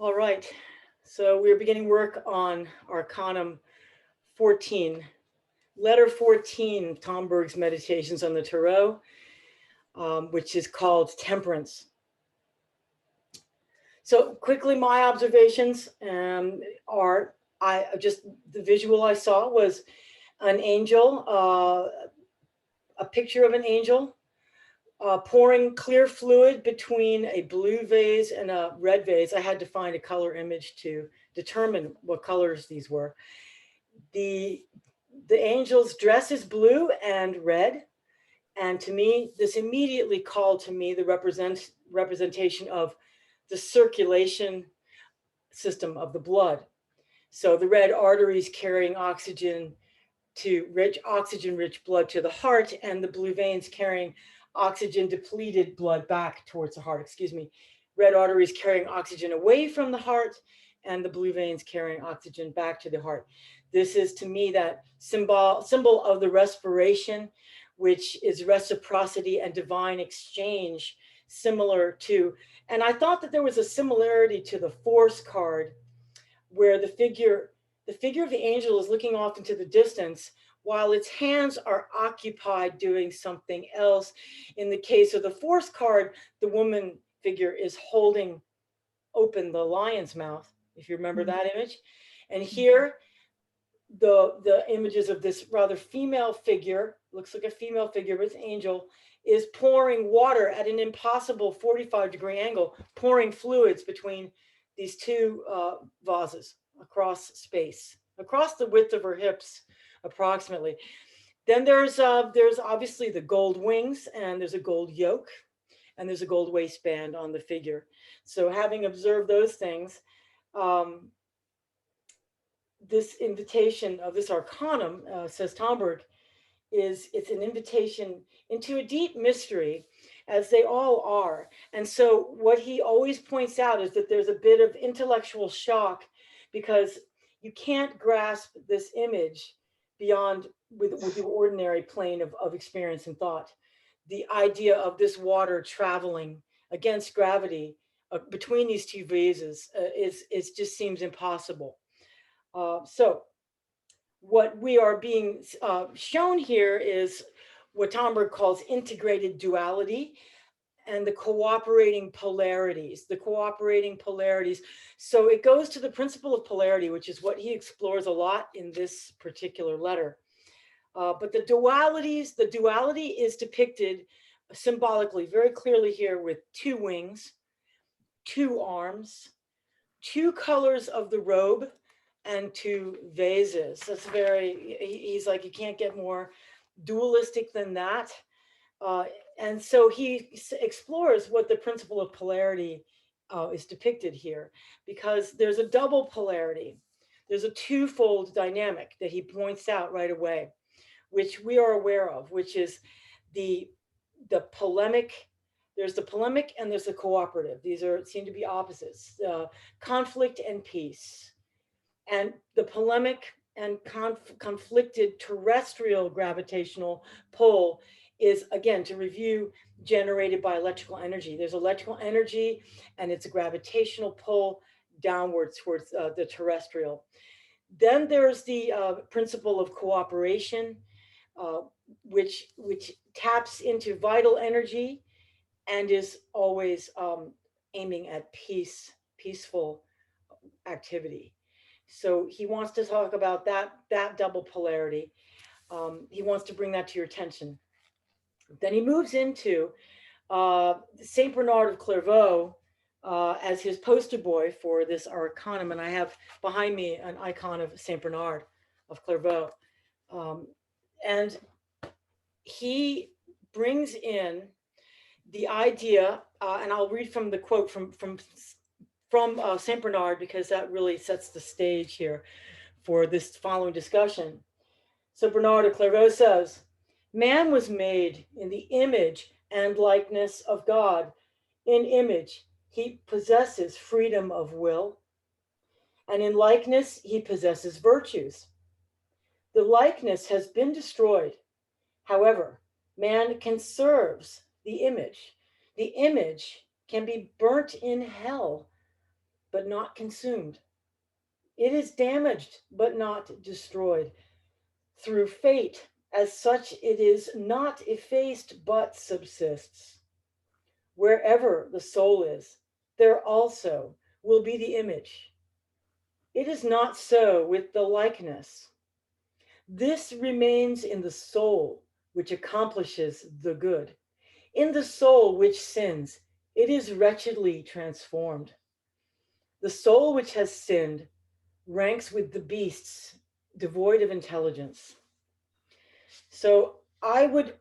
All right. So we're beginning work on Arcanum 14, Letter 14, Tomberg's Meditations on the Tarot, which is called Temperance. So quickly, my observations are, the visual I saw was an angel, a picture of an angel pouring clear fluid between a blue vase and a red vase. I had to find a color image to determine what colors these were. The angel's dress is blue and red, and to me, this immediately called to me the representation of the circulation system of the blood. So the red arteries carrying oxygen-rich blood to the heart, and the blue veins carrying oxygen-depleted blood back towards the heart. Excuse me. Red arteries carrying oxygen away from the heart, and the blue veins carrying oxygen back to the heart. This is to me that symbol of the respiration, which is reciprocity and divine exchange, similar to, and I thought that there was a similarity to the Force card, where the figure of the angel is looking off into the distance while its hands are occupied doing something else. In the case of the Force card, the woman figure is holding open the lion's mouth, if you remember that image. And here, the images of this rather female figure, looks like a female figure with angel, is pouring water at an impossible 45-degree angle, pouring fluids between these two vases across space, across the width of her hips, approximately. Then there's obviously the gold wings, and there's a gold yoke, and there's a gold waistband on the figure. So having observed those things, this invitation of this arcanum, says Tomberg, it's an invitation into a deep mystery, as they all are. And so what he always points out is that there's a bit of intellectual shock, because you can't grasp this image beyond with the ordinary plane of experience and thought. The idea of this water traveling against gravity between these two vases is just seems impossible. So what we are being shown here is what Tomberg calls integrated duality and the cooperating polarities, So it goes to the principle of polarity, which is what he explores a lot in this particular letter. But the duality is depicted symbolically very clearly here with two wings, two arms, two colors of the robe, and two vases. That's he's like, you can't get more dualistic than that. And so he explores what the principle of polarity is depicted here, because there's a double polarity. There's a twofold dynamic that he points out right away, which we are aware of, which is the polemic. There's the polemic and there's the cooperative. These seem to be opposites, conflict and peace. And the polemic and conflicted terrestrial gravitational pull is, again, to review, generated by electrical energy. There's electrical energy, and it's a gravitational pull downwards towards the terrestrial. Then there's the principle of cooperation, which taps into vital energy and is always aiming at peaceful activity. So he wants to talk about that double polarity. He wants to bring that to your attention. Then he moves into Saint Bernard of Clairvaux as his poster boy for this arcanum, and I have behind me an icon of Saint Bernard of Clairvaux, and he brings in the idea, and I'll read from the quote from Saint Bernard, because that really sets the stage here for this following discussion. So Bernard of Clairvaux says, "Man was made in the image and likeness of God. In image, he possesses freedom of will, and in likeness, he possesses virtues. The likeness has been destroyed. However, man conserves the image. The image can be burnt in hell. but not consumed. It is damaged, but not destroyed. Through fate, as such, it is not effaced, but subsists. Wherever the soul is, there also will be the image. It is not so with the likeness. This remains in the soul, which accomplishes the good. In the soul which sins, it is wretchedly transformed. The soul which has sinned ranks with the beasts, devoid of intelligence. So I would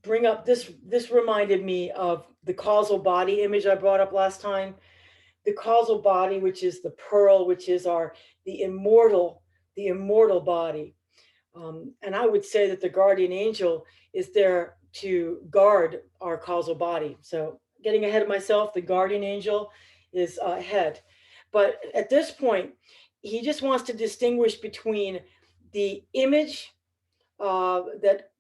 bring up this. This reminded me of the causal body image I brought up last time. The causal body, which is the pearl, which is the immortal body. And I would say that the guardian angel is there to guard our causal body. So getting ahead of myself, the guardian angel is ahead. But at this point, he just wants to distinguish between the image that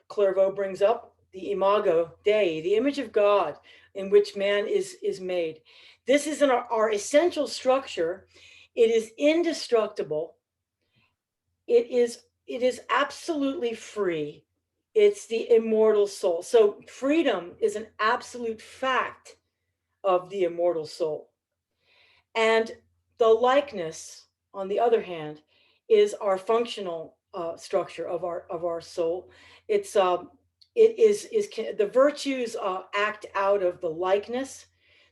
Clairvaux brings up, the imago Dei, the image of God in which man is made. This is our essential structure. It is indestructible. It is absolutely free. It's the immortal soul. So freedom is an absolute fact of the immortal soul. And the likeness, on the other hand, is our functional structure of our soul. It's the virtues act out of the likeness,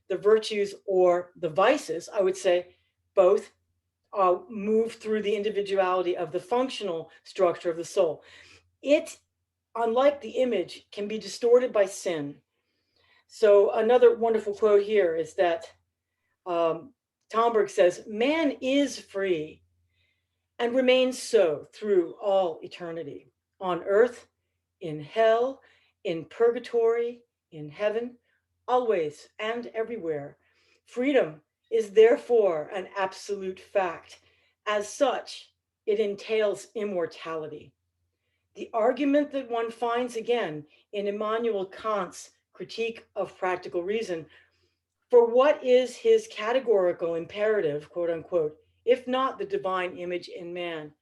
the virtues or the vices, I would say, both move through the individuality of the functional structure of the soul. It, unlike the image, can be distorted by sin. So another wonderful quote here is that Tomberg says, man is free and remains so through all eternity, on earth, in hell, in purgatory, in heaven, always and everywhere. Freedom is therefore an absolute fact. As such, it entails immortality. The argument that one finds again in Immanuel Kant's Critique of Practical Reason, for what is his categorical imperative, quote unquote, if not the divine image in man?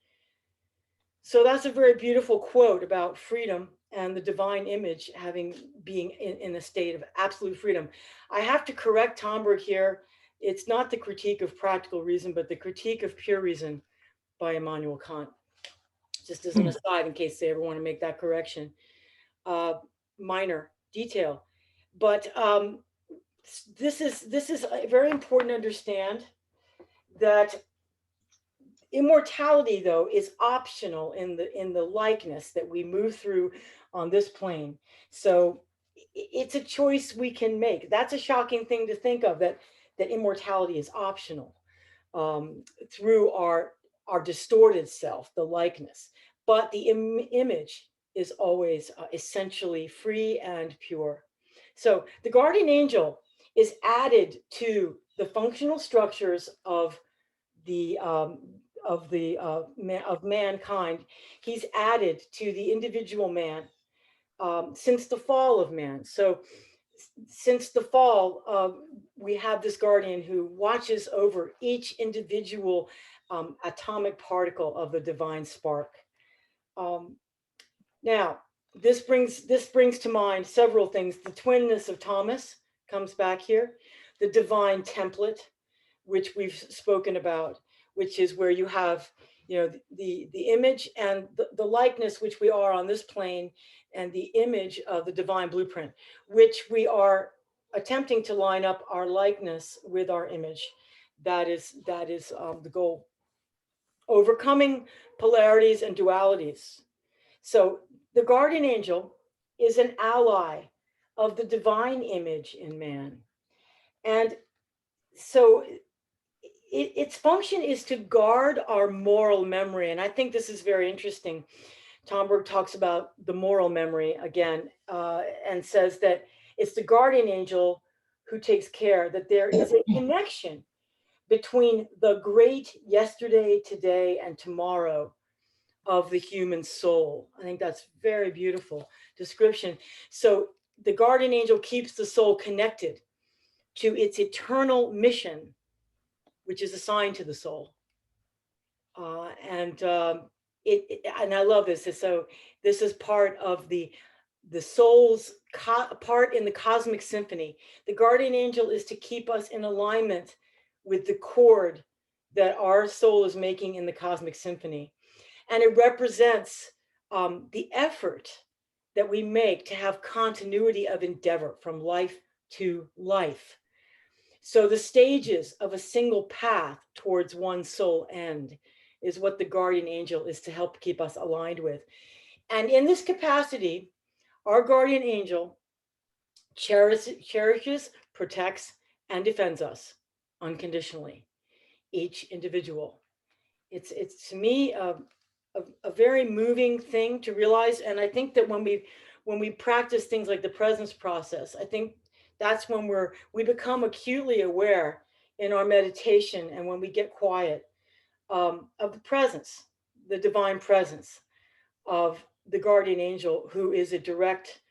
So that's a very beautiful quote about freedom and the divine image being in a state of absolute freedom. I have to correct Tomberg here. It's not the Critique of Practical Reason, but the Critique of Pure Reason by Immanuel Kant. Just as an aside, in case they ever want to make that correction. Minor detail. But this is very important to understand that immortality, though, is optional in the likeness that we move through on this plane. So it's a choice we can make. That's a shocking thing to think of, that immortality is optional through our distorted self, the likeness. But the image is always essentially free and pure. So the guardian angel is added to the functional structures of mankind. He's added to the individual man since the fall of man. So since the fall, we have this guardian who watches over each individual atomic particle of the divine spark. Now, this brings to mind several things. The twinness of Thomas comes back here. The divine template, which we've spoken about, which is where you have, the image and the likeness, which we are on this plane, and the image of the divine blueprint, which we are attempting to line up our likeness with our image. That is the goal. Overcoming polarities and dualities. So the guardian angel is an ally of the divine image in man. And so its function is to guard our moral memory. And I think this is very interesting. Tomberg talks about the moral memory again, and says that it's the guardian angel who takes care that there is a connection between the great yesterday, today, and tomorrow of the human soul. I think that's very beautiful description. So the guardian angel keeps the soul connected to its eternal mission which is assigned to the soul. And I love this. So this is part of the soul's part in the cosmic symphony. The guardian angel is to keep us in alignment with the chord that our soul is making in the cosmic symphony. And it represents the effort that we make to have continuity of endeavor from life to life. So the stages of a single path towards one soul end is what the guardian angel is to help keep us aligned with. And in this capacity, our guardian angel cherishes, protects, and defends us unconditionally, each individual. It's to me a very moving thing to realize. And I think that when we practice things like the presence process, I think that's when we become acutely aware in our meditation and when we get quiet of the presence, the divine presence of the guardian angel, who is a direct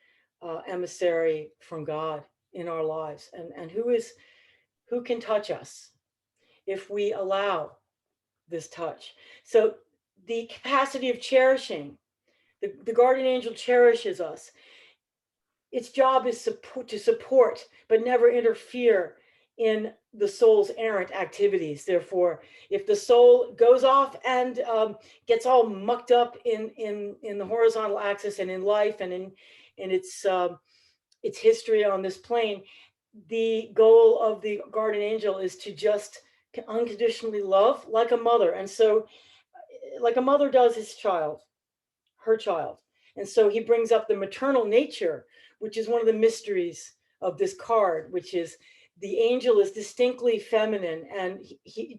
emissary from God in our lives, and who can touch us if we allow this touch. So the capacity of cherishing, the guardian angel cherishes us. Its job is to support, but never interfere in the soul's errant activities. Therefore, if the soul goes off and gets all mucked up in the horizontal axis and in life and in its history on this plane, the goal of the guardian angel is to just unconditionally love like a mother. And so, like a mother does her child. And so he brings up the maternal nature, which is one of the mysteries of this card, which is the angel is distinctly feminine. And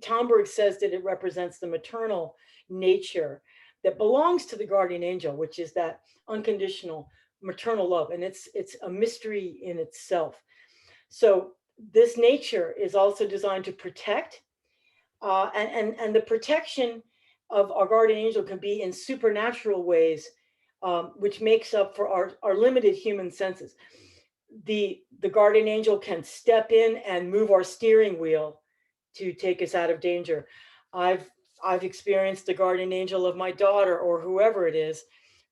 Tomberg says that it represents the maternal nature that belongs to the guardian angel, which is that unconditional maternal love. And it's a mystery in itself. So this nature is also designed to protect, and the protection of our guardian angel can be in supernatural ways, which makes up for our limited human senses. The guardian angel can step in and move our steering wheel to take us out of danger. I've experienced the guardian angel of my daughter or whoever it is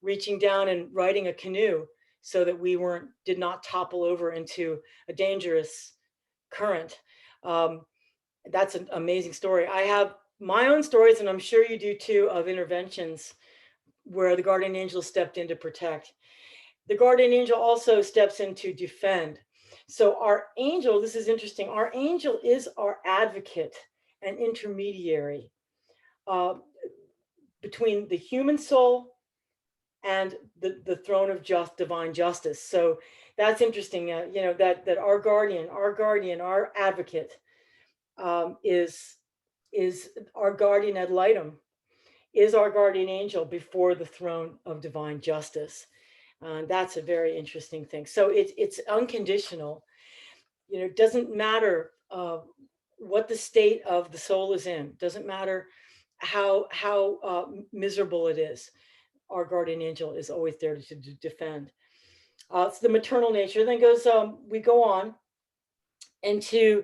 reaching down and riding a canoe so that we did not topple over into a dangerous current. That's an amazing story. I have my own stories, and I'm sure you do too, of interventions where the guardian angel stepped in to protect. The guardian angel also steps in to defend. So our angel, this is interesting, our angel is our advocate and intermediary between the human soul and the throne of divine justice. So that's interesting, that our guardian, our advocate is our guardian ad litem, is our guardian angel before the throne of divine justice. That's a very interesting thing. So it's unconditional. It doesn't matter what the state of the soul is in. Doesn't matter how miserable it is. Our guardian angel is always there to defend. It's the maternal nature. Then we go on into.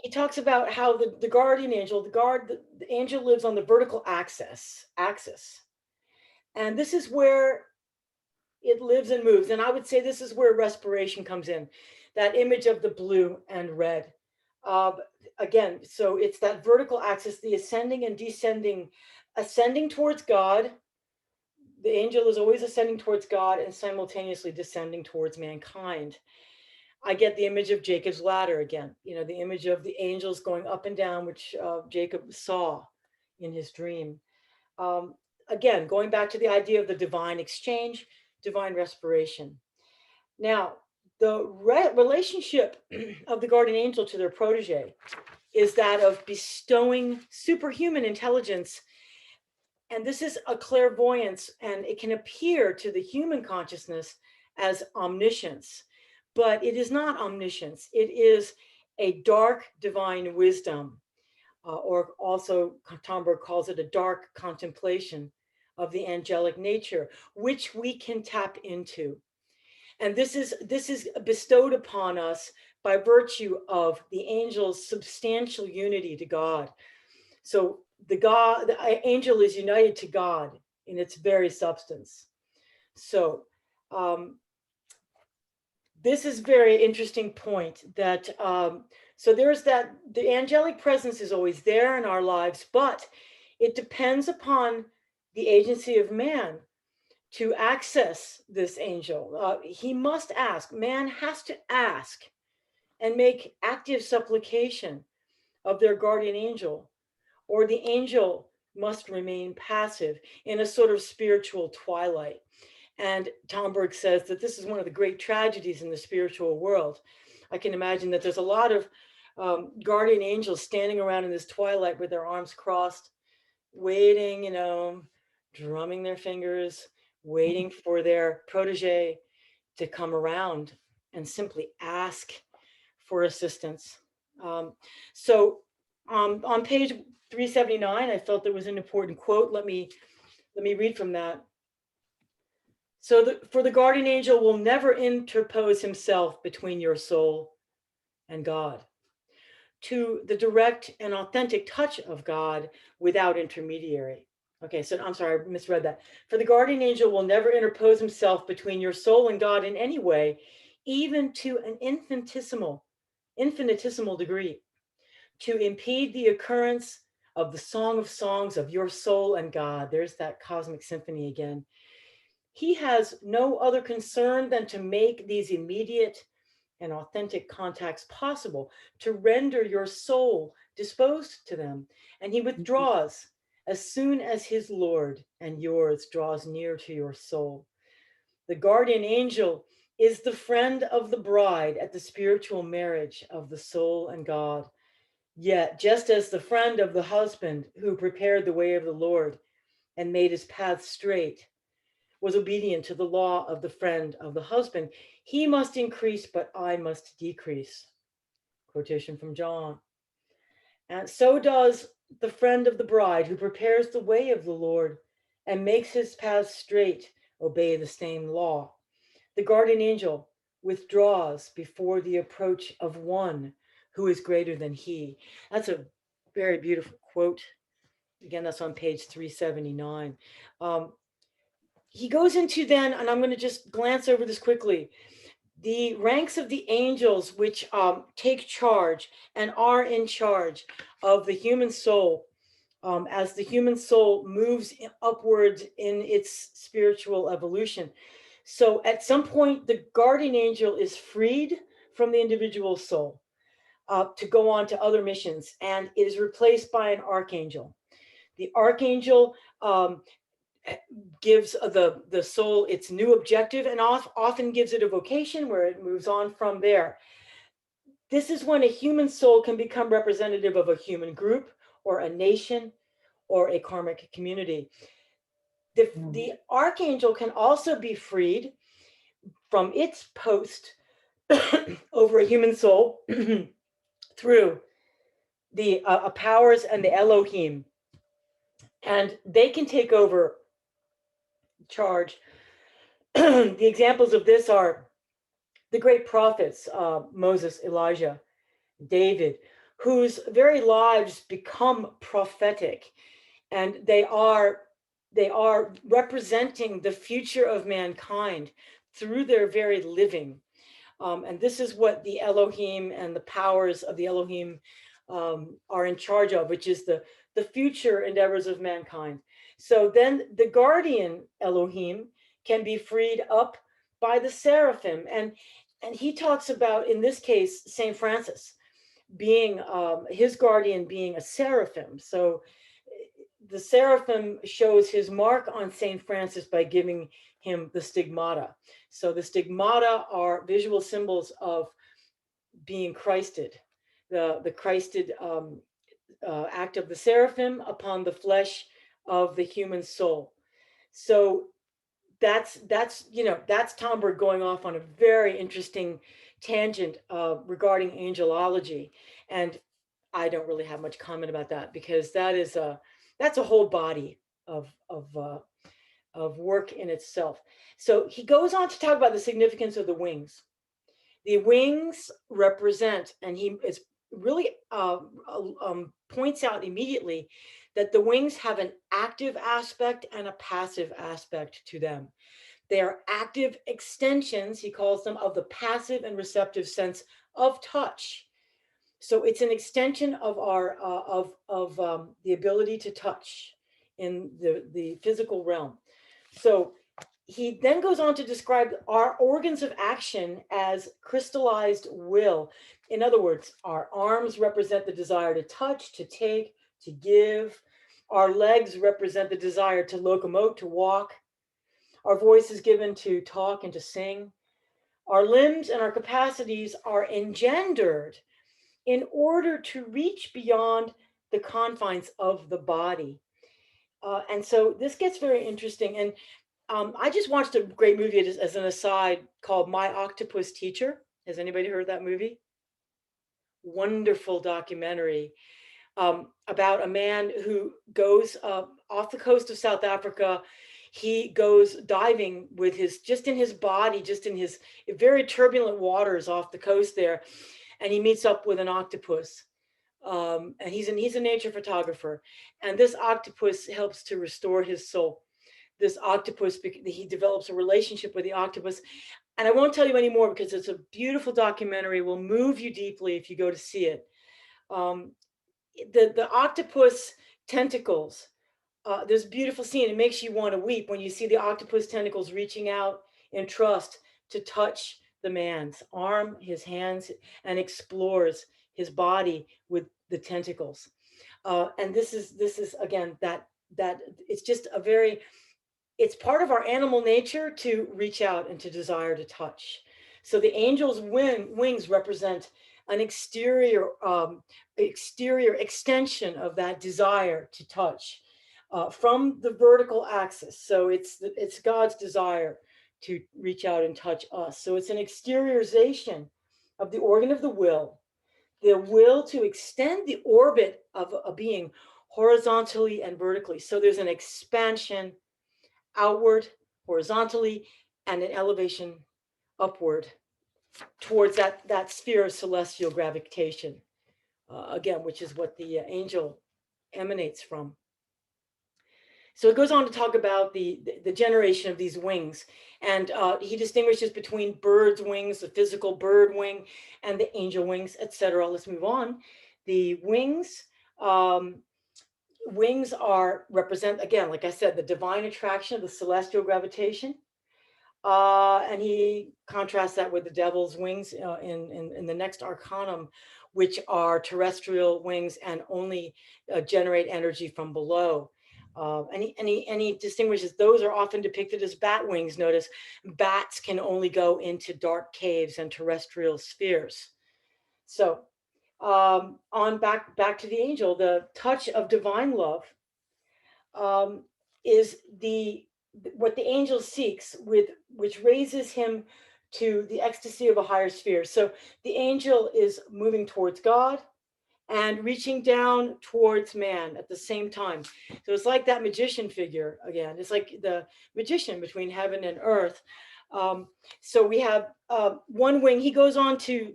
He talks about how the guardian angel, the angel lives on the vertical axis, and this is where it lives and moves. And I would say this is where respiration comes in, that image of the blue and red. Again, so it's that vertical axis, the ascending and descending, ascending towards God. The angel is always ascending towards God and simultaneously descending towards mankind. I get the image of Jacob's ladder again, the image of the angels going up and down, which Jacob saw in his dream. Again, going back to the idea of the divine exchange, divine respiration. Now, the relationship of the guardian angel to their protege is that of bestowing superhuman intelligence. And this is a clairvoyance, and it can appear to the human consciousness as omniscience, but it is not omniscience. It is a dark divine wisdom, or also Tomberg calls it a dark contemplation of the angelic nature, which we can tap into. And this is bestowed upon us by virtue of the angel's substantial unity to God. So the angel is united to God in its very substance. So this is very interesting point that so there's that the angelic presence is always there in our lives, but it depends upon the agency of man to access this angel. He must ask. Man has to ask and make active supplication of their guardian angel, or the angel must remain passive in a sort of spiritual twilight. And Tomberg says that this is one of the great tragedies in the spiritual world. I can imagine that there's a lot of guardian angels standing around in this twilight with their arms crossed, waiting, drumming their fingers, waiting for their protege to come around and simply ask for assistance. So on page 379, I felt there was an important quote. Let me read from that. So for the guardian angel will never interpose himself between your soul and God, to the direct and authentic touch of God without intermediary. Okay, so I'm sorry, I misread that. For the guardian angel will never interpose himself between your soul and God in any way, even to an infinitesimal degree, to impede the occurrence of the song of songs of your soul and God. There's that cosmic symphony again. He has no other concern than to make these immediate and authentic contacts possible, to render your soul disposed to them. And he withdraws as soon as his Lord and yours draws near to your soul. The guardian angel is the friend of the bride at the spiritual marriage of the soul and God. Yet, just as the friend of the husband who prepared the way of the Lord and made his path straight was obedient to the law of the friend of the husband, he must increase, but I must decrease. Quotation from John. And so does the friend of the bride who prepares the way of the Lord and makes his path straight obey the same law. The guardian angel withdraws before the approach of one who is greater than he. That's a very beautiful quote. Again, that's on page 379. He goes into then, and I'm going to just glance over this quickly, the ranks of the angels which take charge and are in charge of the human soul as the human soul moves upwards in its spiritual evolution. So at some point, the guardian angel is freed from the individual soul to go on to other missions, and it is replaced by an archangel. The archangel gives the soul its new objective and often gives it a vocation where it moves on from there. This is when a human soul can become representative of a human group or a nation or a karmic community. The archangel can also be freed from its post over a human soul through the powers and the Elohim. And they can take over charge. The examples of this are the great prophets, Moses, Elijah, David, whose very lives become prophetic, and they are representing the future of mankind through their very living. And this is what the Elohim and the powers of the Elohim are in charge of, which is the future endeavors of mankind. So then the guardian Elohim can be freed up by the seraphim. And he talks about, in this case, St. Francis being his guardian being a seraphim. So the seraphim shows his mark on St. Francis by giving him the stigmata. So the stigmata are visual symbols of being Christed, the Christed act of the seraphim upon the flesh of the human soul. So that's Tomberg going off on a very interesting tangent regarding angelology, and I don't really have much comment about that because that's a whole body of of work in itself. So he goes on to talk about the significance of the wings. The wings represent, and he is really points out immediately that the wings have an active aspect and a passive aspect to them. They are active extensions, he calls them, of the passive and receptive sense of touch. So it's an extension of our the ability to touch in the physical realm. So he then goes on to describe our organs of action as crystallized will. In other words, our arms represent the desire to touch, to take, to give. Our legs represent the desire to locomote, to walk. Our voice is given to talk and to sing. Our limbs and our capacities are engendered in order to reach beyond the confines of the body. And so this gets very interesting. And I just watched a great movie as an aside called My Octopus Teacher. Has anybody heard that movie? Wonderful documentary about a man who goes off the coast of South Africa. He goes diving with just in his body, just in his very turbulent waters off the coast there. And he meets up with an octopus. And he's a nature photographer. And this octopus helps to restore his soul. This octopus, he develops a relationship with the octopus. And I won't tell you any more because it's a beautiful documentary. It will move you deeply if you go to see it. The octopus tentacles, there's a beautiful scene. It makes you want to weep when you see the octopus tentacles reaching out in trust to touch the man's arm, his hands, and explores his body with the tentacles. And this is again that it's just it's part of our animal nature to reach out and to desire to touch. So the angel's wings represent an exterior extension of that desire to touch from the vertical axis. So it's God's desire to reach out and touch us. So it's an exteriorization of the organ of the will to extend the orbit of a being horizontally and vertically. So there's an expansion outward, horizontally, and an elevation upward towards that sphere of celestial gravitation, again, which is what the angel emanates from. So it goes on to talk about the generation of these wings. And he distinguishes between birds' wings, the physical bird wing, and the angel wings, etc. Let's move on. The wings, wings represent, again, like I said, the divine attraction of the celestial gravitation. And he contrasts that with the devil's wings in the next arcanum, which are terrestrial wings and only generate energy from below. And he distinguishes those are often depicted as bat wings. Notice bats can only go into dark caves and terrestrial spheres. So on back to the angel, the touch of divine love is what the angel seeks, which raises him to the ecstasy of a higher sphere. So the angel is moving towards God and reaching down towards man at the same time. So it's like that magician figure again. It's like the magician between heaven and earth. So we have one wing. He goes on to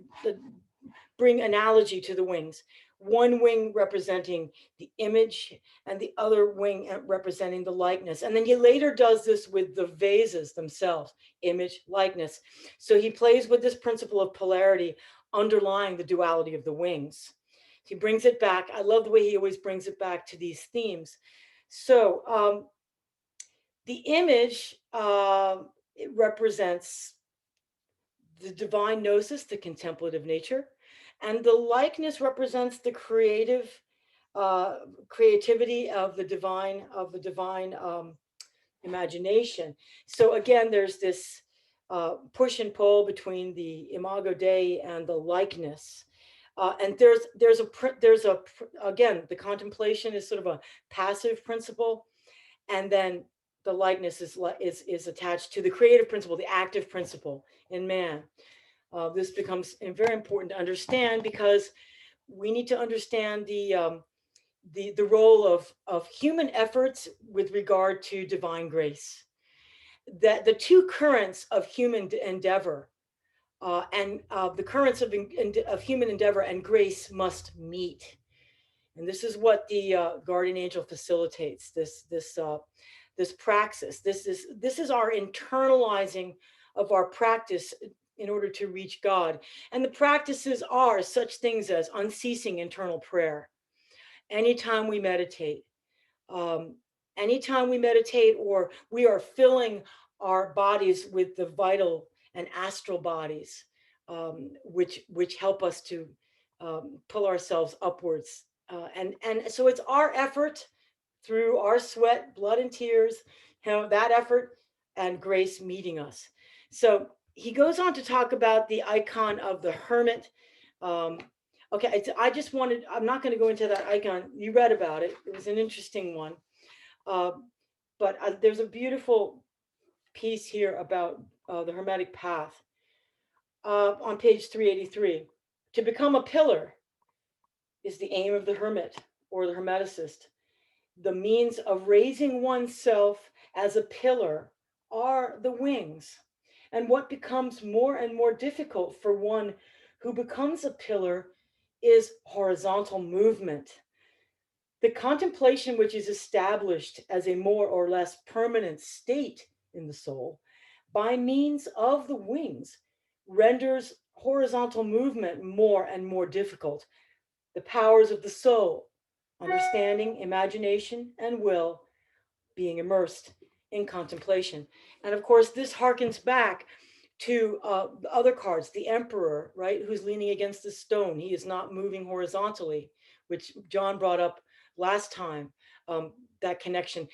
bring analogy to the wings. One wing representing the image and the other wing representing the likeness. And then he later does this with the vases themselves, image, likeness. So he plays with this principle of polarity underlying the duality of the wings. He brings it back. I love the way he always brings it back to these themes. So the image it represents the divine gnosis, the contemplative nature, and the likeness represents the creativity of the divine imagination. So again, there's this push and pull between the imago Dei and the likeness. And again, the contemplation is sort of a passive principle, and then the likeness is attached to the creative principle, the active principle in man. This becomes very important to understand because we need to understand the role of human efforts with regard to divine grace. that the two currents of human endeavor and the currents of human endeavor and grace must meet. And this is what the guardian angel facilitates. This praxis. This is our internalizing of our practice in order to reach God. And the practices are such things as unceasing internal prayer. Anytime we meditate, um, anytime we meditate, or we are filling our bodies with the vital and astral bodies, which help us to pull ourselves upwards. And so it's our effort through our sweat, blood, and tears, that effort and grace meeting us. So he goes on to talk about the icon of the hermit. Um, okay, I just wanted, I'm not going to go into that icon. You read about it. It was an interesting one. Uh, but there's a beautiful piece here about the Hermetic path on page 383. To become a pillar is the aim of the hermit or the hermeticist. The means of raising oneself as a pillar are the wings. And what becomes more and more difficult for one who becomes a pillar is horizontal movement. The contemplation, which is established as a more or less permanent state in the soul by means of the wings, renders horizontal movement more and more difficult. The powers of the soul, understanding, imagination, and will, being immersed in contemplation. And of course, this harkens back to the other cards, the emperor, right, who's leaning against the stone. He is not moving horizontally, which John brought up last time, that connection.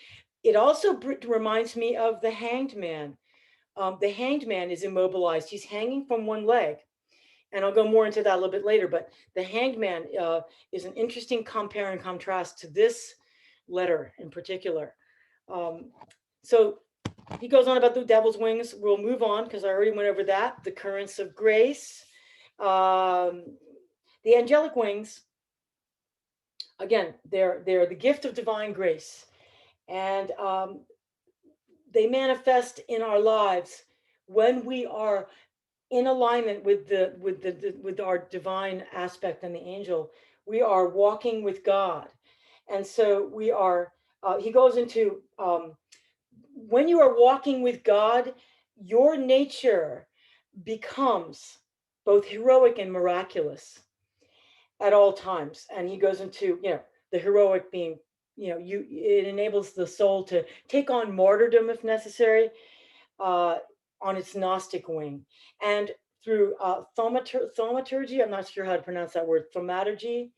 It also reminds me of the hanged man. The hanged man is immobilized. He's hanging from one leg. And I'll go more into that a little bit later, but the hanged man is an interesting compare and contrast to this letter in particular. So he goes on about the devil's wings. We'll move on because I already went over that. The currents of grace. The angelic wings, again, they're the gift of divine grace. And they manifest in our lives when we are in alignment with our divine aspect and the angel. We are walking with God. And so we are, he goes into, when you are walking with God, your nature becomes both heroic and miraculous at all times. And he goes into, the heroic being, it enables the soul to take on martyrdom if necessary, on its Gnostic wing. And through thaumaturgy, I'm not sure how to pronounce that word, thaumaturgy,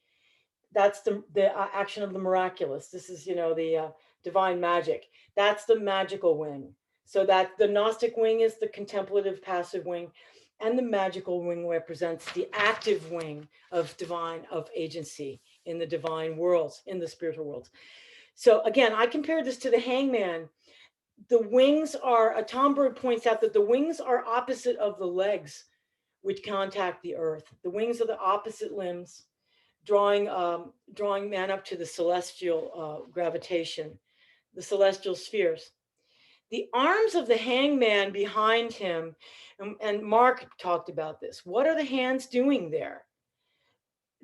that's the action of the miraculous. This is, the divine magic. That's the magical wing. So that the Gnostic wing is the contemplative passive wing, and the magical wing represents the active wing of agency in the divine worlds, in the spiritual worlds. So again, I compare this to the hangman. The wings are, Tomberg points out that the wings are opposite of the legs which contact the earth. The wings are the opposite limbs, drawing man up to the celestial gravitation, the celestial spheres. The arms of the hangman behind him, and Mark talked about this. What are the hands doing there?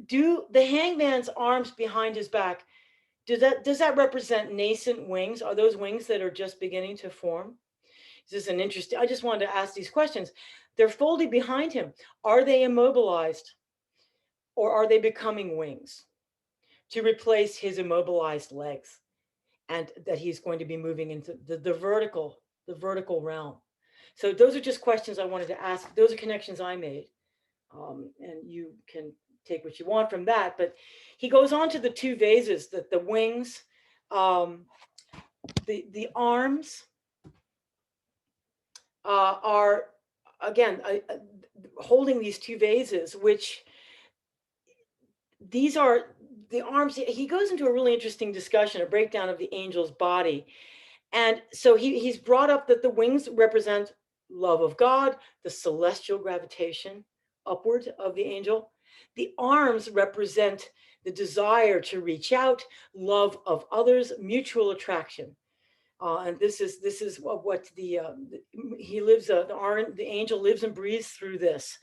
Do the hangman's arms behind his back, does that represent nascent wings? Are those wings that are just beginning to form? This is an interesting, I just wanted to ask these questions. They're folded behind him. Are they immobilized, or are they becoming wings to replace his immobilized legs? And that he's going to be moving into the vertical realm. So those are just questions I wanted to ask. Those are connections I made. And you can take what you want from that. But he goes on to the two vases, that the wings, the arms are, again, holding these two vases, which these are the arms. He goes into a really interesting discussion, a breakdown of the angel's body. And so he's brought up that the wings represent love of God, the celestial gravitation upward of the angel. The arms represent the desire to reach out, love of others, mutual attraction. And this is what he lives. The angel lives and breathes through this.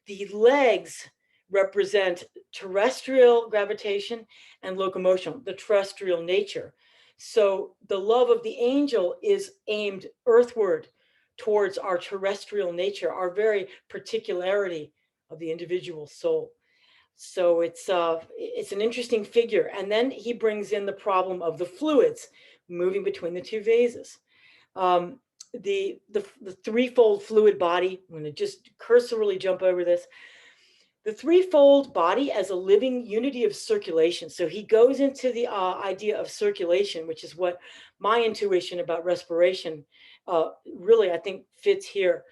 The legs represent terrestrial gravitation and locomotion, the terrestrial nature. So the love of the angel is aimed earthward towards our terrestrial nature, our very particularity of the individual soul. So it's an interesting figure. And then he brings in the problem of the fluids moving between the two vases. Um, the threefold fluid body. I'm going to just cursorily jump over this. The threefold body as a living unity of circulation. So he goes into the idea of circulation, which is what my intuition about respiration really, I think, fits here.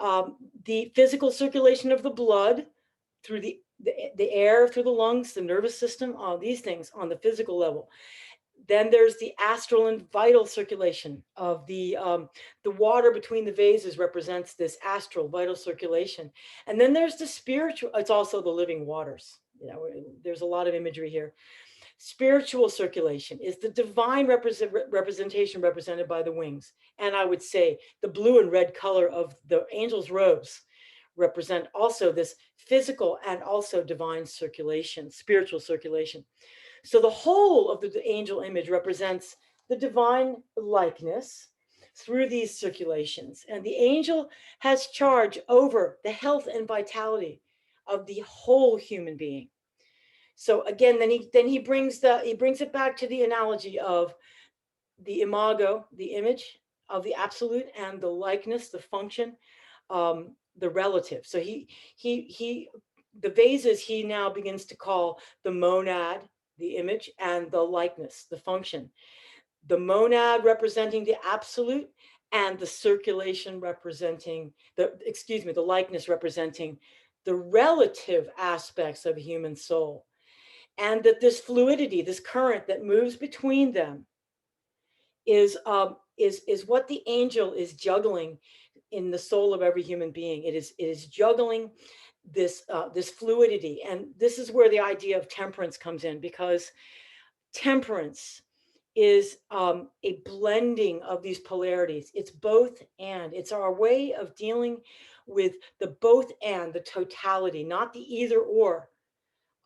The physical circulation of the blood through the air, through the lungs, the nervous system, all these things on the physical level. Then there's the astral and vital circulation of the water between the vases represents this astral vital circulation. And then there's the spiritual, it's also the living waters. You know, there's a lot of imagery here. Spiritual circulation is the divine representation represented by the wings. And I would say the blue and red color of the angel's robes represent also this physical and also divine circulation, spiritual circulation. So the whole of the angel image represents the divine likeness through these circulations. And the angel has charge over the health and vitality of the whole human being. So again, then he brings it back to the analogy of the imago, the image of the absolute, and the likeness, the function, the relative. So the vases he now begins to call the monad, the image, and the likeness, the function. The monad representing the absolute, and the circulation representing the likeness representing the relative aspects of human soul. And that this fluidity, this current that moves between them is what the angel is juggling in the soul of every human being. It is juggling this fluidity. And this is where the idea of temperance comes in, because temperance is a blending of these polarities. It's both and. It's our way of dealing with the both and, the totality, not the either or,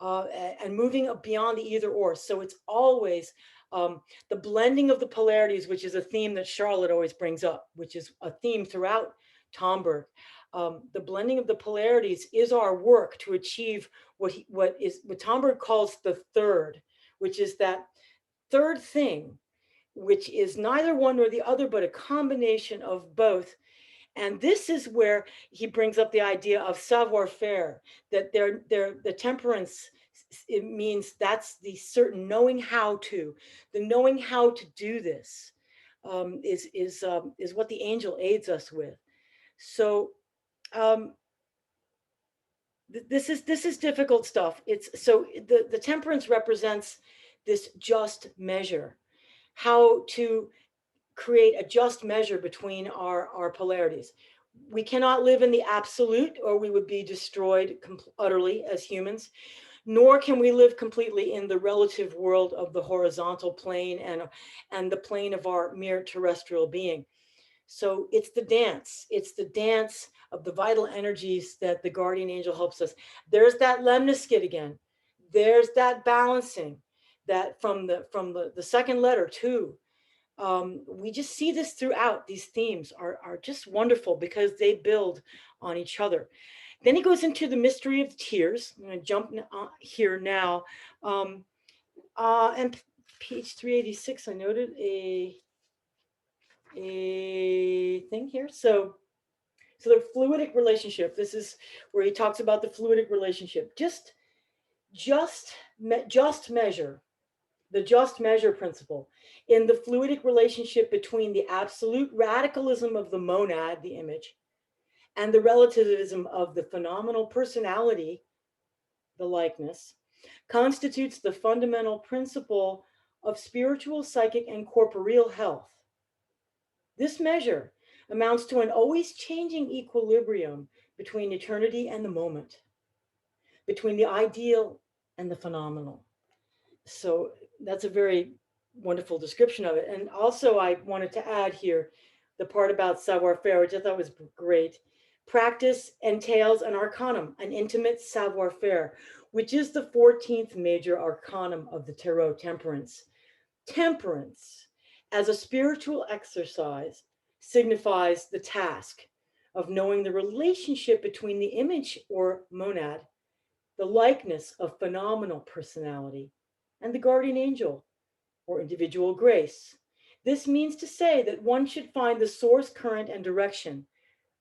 and moving beyond the either or. So it's always the blending of the polarities, which is a theme that Charlotte always brings up, which is a theme throughout Tomberg. The blending of the polarities is our work to achieve what Tomberg calls the third, which is that third thing, which is neither one nor the other, but a combination of both. And this is where he brings up the idea of savoir-faire, that the temperance, it means that's the certain knowing how to, the knowing how to do this is what the angel aids us with. So this is difficult stuff. It's so the temperance represents this just measure, how to create a just measure between our polarities. We cannot live in the absolute, or we would be destroyed utterly as humans, nor can we live completely in the relative world of the horizontal plane and the plane of our mere terrestrial being. So it's the dance of the vital energies that the guardian angel helps us. There's that lemniscate again. There's that balancing that from the second letter too. We just see this throughout. These themes are just wonderful because they build on each other. Then he goes into the mystery of tears. I'm going to jump here now. And page 386, I noted a thing here. So the fluidic relationship. This is where he talks about the fluidic relationship. Just measure. The just measure principle in the fluidic relationship between the absolute radicalism of the monad, the image, and the relativism of the phenomenal personality, the likeness, constitutes the fundamental principle of spiritual, psychic, and corporeal health. This measure amounts to an always changing equilibrium between eternity and the moment, between the ideal and the phenomenal. So that's a very wonderful description of it. And also, I wanted to add here the part about savoir-faire, which I thought was great. Practice entails an arcanum, an intimate savoir-faire, which is the 14th major arcanum of the Tarot, Temperance. Temperance, as a spiritual exercise, signifies the task of knowing the relationship between the image or monad, the likeness of phenomenal personality, and the guardian angel or individual grace. This means to say that one should find the source, current, and direction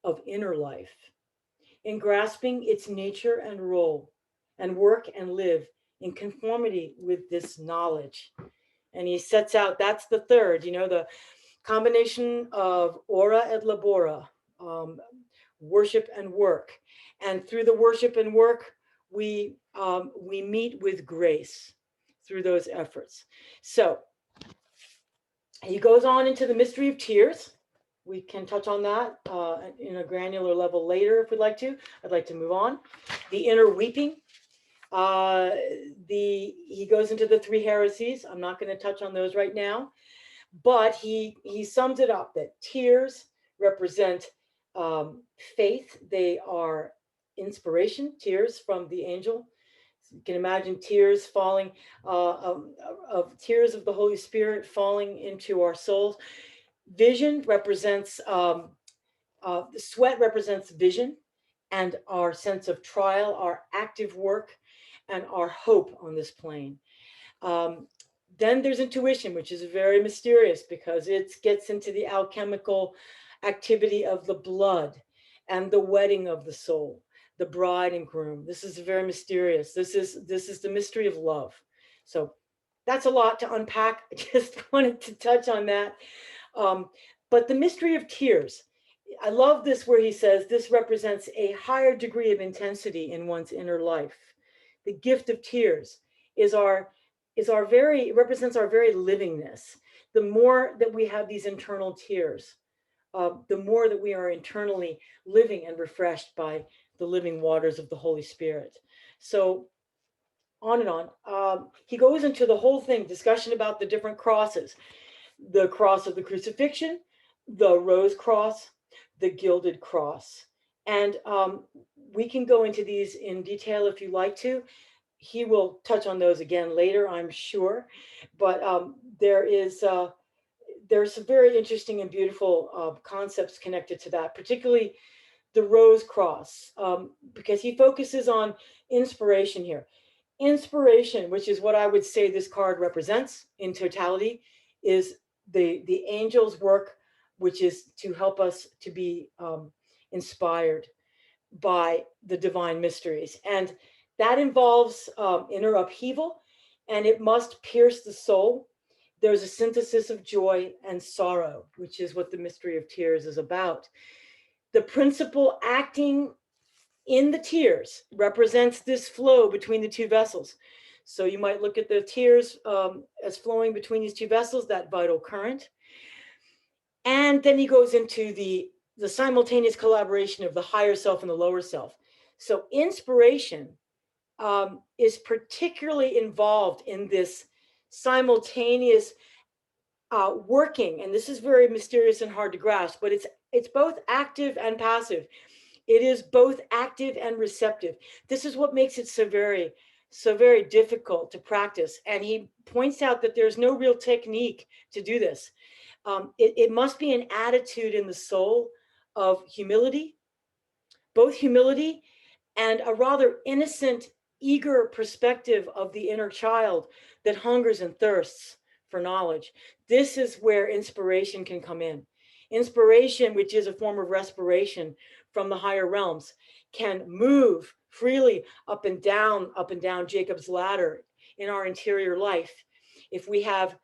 of inner life in grasping its nature and role, and work and live in conformity with this knowledge. And he sets out, that's the third, the combination of ora et labora, worship and work. And through the worship and work, we meet with grace through those efforts. So he goes on into the mystery of tears. We can touch on that in a granular level later if we'd like to. I'd like to move on. The inner weeping. He goes into the three heresies. I'm not going to touch on those right now, but he sums it up that tears represent faith. They are inspiration, tears from the angel. You can imagine tears falling, of tears of the Holy Spirit falling into our souls. Vision represents, the sweat represents vision and our sense of trial, our active work, and our hope on this plane. Then there's intuition, which is very mysterious because it gets into the alchemical activity of the blood and the wedding of the soul, the bride and groom. This is very mysterious. This is the mystery of love. So that's a lot to unpack. I just wanted to touch on that. But the mystery of tears, I love this where he says this represents a higher degree of intensity in one's inner life. The gift of tears is it represents our very livingness. The more that we have these internal tears, the more that we are internally living and refreshed by the living waters of the Holy Spirit. So on and on. He goes into the whole thing, discussion about the different crosses, the cross of the crucifixion, the rose cross, the gilded cross. And we can go into these in detail if you like to. He will touch on those again later, I'm sure. But there's some very interesting and beautiful concepts connected to that, particularly the rose cross, because he focuses on inspiration here. Inspiration, which is what I would say this card represents in totality, is the angel's work, which is to help us to be inspired by the divine mysteries. And that involves inner upheaval, and it must pierce the soul. There's a synthesis of joy and sorrow, which is what the mystery of tears is about. The principle acting in the tears represents this flow between the two vessels. So you might look at the tears as flowing between these two vessels, that vital current. And then he goes into the simultaneous collaboration of the higher self and the lower self. So inspiration is particularly involved in this simultaneous working, and this is very mysterious and hard to grasp, but it's both active and passive. It is both active and receptive. This is what makes it so very difficult to practice. And he points out that there's no real technique to do this. It must be an attitude in the soul of humility, both humility and a rather innocent, eager perspective of the inner child that hungers and thirsts for knowledge. This is where inspiration can come in. Inspiration, which is a form of respiration from the higher realms, can move freely up and down Jacob's ladder in our interior life if we have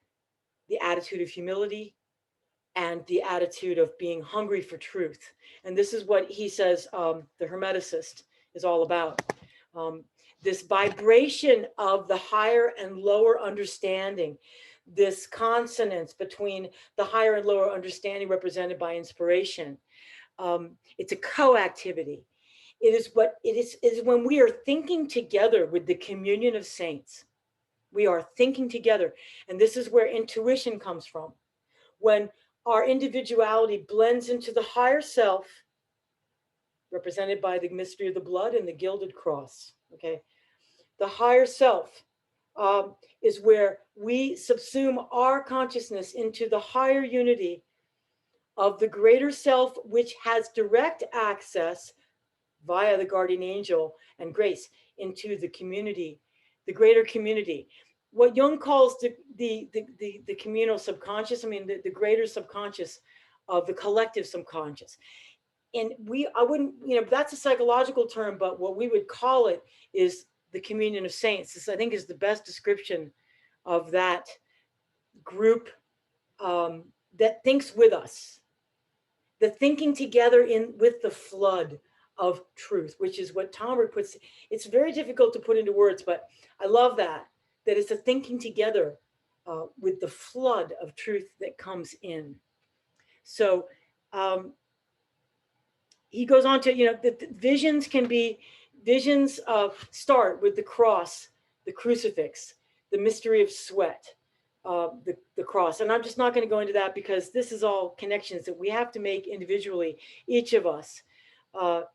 the attitude of humility and the attitude of being hungry for truth. And this is what he says the Hermeticist is all about. This vibration of the higher and lower understanding, this consonance between the higher and lower understanding represented by inspiration. It's a co-activity. It is when we are thinking together with the communion of saints. We are thinking together. And this is where intuition comes from. When our individuality blends into the higher self, represented by the mystery of the blood and the gilded cross. Okay. The higher self is where we subsume our consciousness into the higher unity of the greater self, which has direct access via the guardian angel and grace into the community, the greater community. What Jung calls the communal subconscious, I mean, the greater subconscious of the collective subconscious. And I wouldn't, that's a psychological term, but what we would call it is the communion of saints. This, I think, is the best description of that group that thinks with us, the thinking together with the flood of truth, which is what Tomberg puts. It's very difficult to put into words, but I love that it's a thinking together with the flood of truth that comes in. So he goes on to, the visions can be visions of start with the cross, the crucifix, the mystery of sweat, the cross. And I'm just not going to go into that because this is all connections that we have to make individually, each of us. But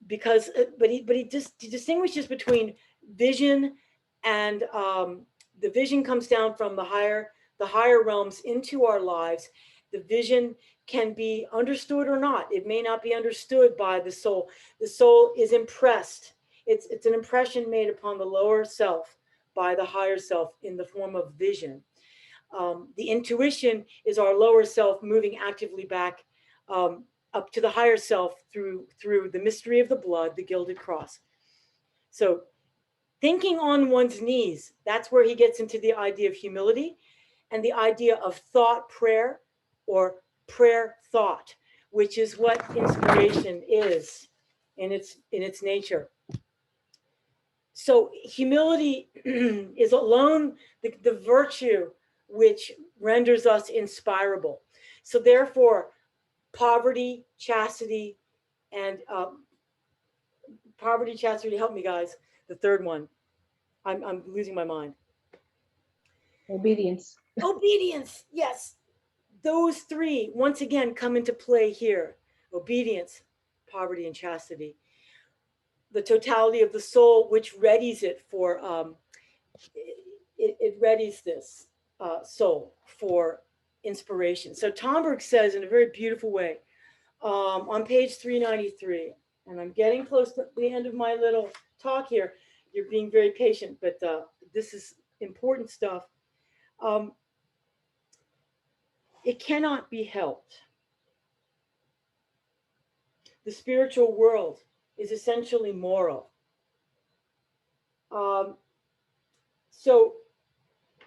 he distinguishes between vision and the vision comes down from the higher realms into our lives. The vision can be understood or not. It may not be understood by the soul. The soul is impressed. It's an impression made upon the lower self by the higher self in the form of vision. The intuition is our lower self moving actively back up to the higher self through the mystery of the blood, the gilded cross. So thinking on one's knees, that's where he gets into the idea of humility and the idea of thought prayer or prayer thought, which is what inspiration is in its nature. So humility is alone the virtue which renders us inspirable. So therefore, poverty, chastity, and poverty, chastity, help me guys, the third one. I'm losing my mind. Obedience. Obedience, yes. Those three, once again, come into play here. Obedience, poverty, and chastity. The totality of the soul, which readies it for, it readies this soul for inspiration. So Tomberg says in a very beautiful way, on page 393, and I'm getting close to the end of my little talk here. You're being very patient, but this is important stuff. It cannot be helped. The spiritual world is essentially moral.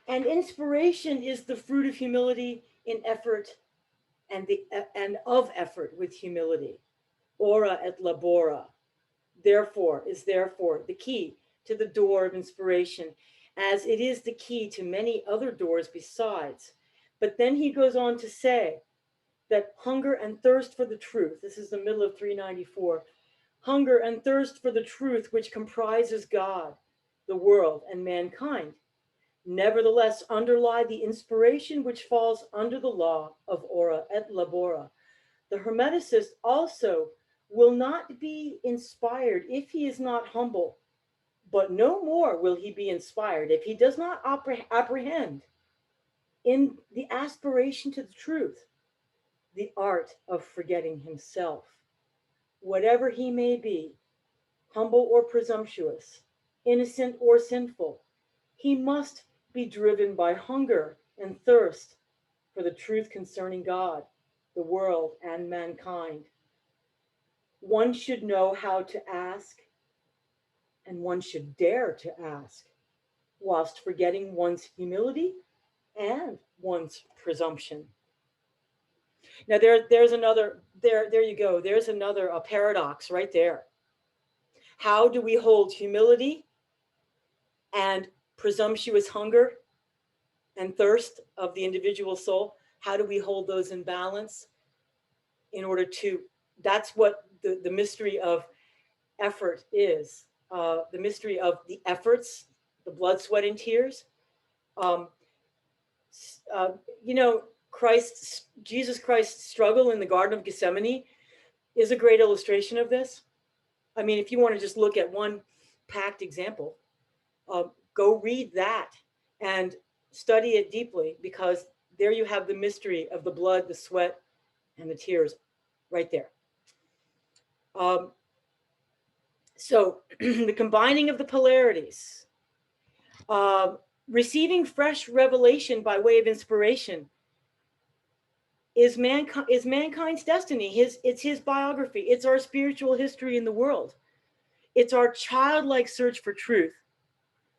And inspiration is the fruit of humility in effort and of effort with humility. Ora et labora, therefore, is the key to the door of inspiration, as it is the key to many other doors besides. But then he goes on to say that hunger and thirst for the truth, this is the middle of 394, hunger and thirst for the truth which comprises God, the world, and mankind, nevertheless underlie the inspiration which falls under the law of ora et labora. The Hermeticist also will not be inspired if he is not humble, but no more will he be inspired if he does not apprehend in the aspiration to the truth the art of forgetting himself, whatever he may be, humble or presumptuous, innocent or sinful. He must be driven by hunger and thirst for the truth concerning God, the world, and mankind. One should know how to ask, and one should dare to ask, whilst forgetting one's humility and one's presumption. Now there's another, there you go. There's another paradox right there. How do we hold humility and presumptuous hunger and thirst of the individual soul? How do we hold those in balance in order to, that's what the mystery of effort is. The mystery of the efforts, the blood, sweat, and tears, Um, uh, Jesus Christ's struggle in the Garden of Gethsemane is a great illustration of this. I mean, if you want to just look at one packed example, go read that and study it deeply, because there you have the mystery of the blood, the sweat, and the tears right there. So the combining of the polarities, receiving fresh revelation by way of inspiration is mankind's destiny. It's his biography. It's our spiritual history in the world. It's our childlike search for truth,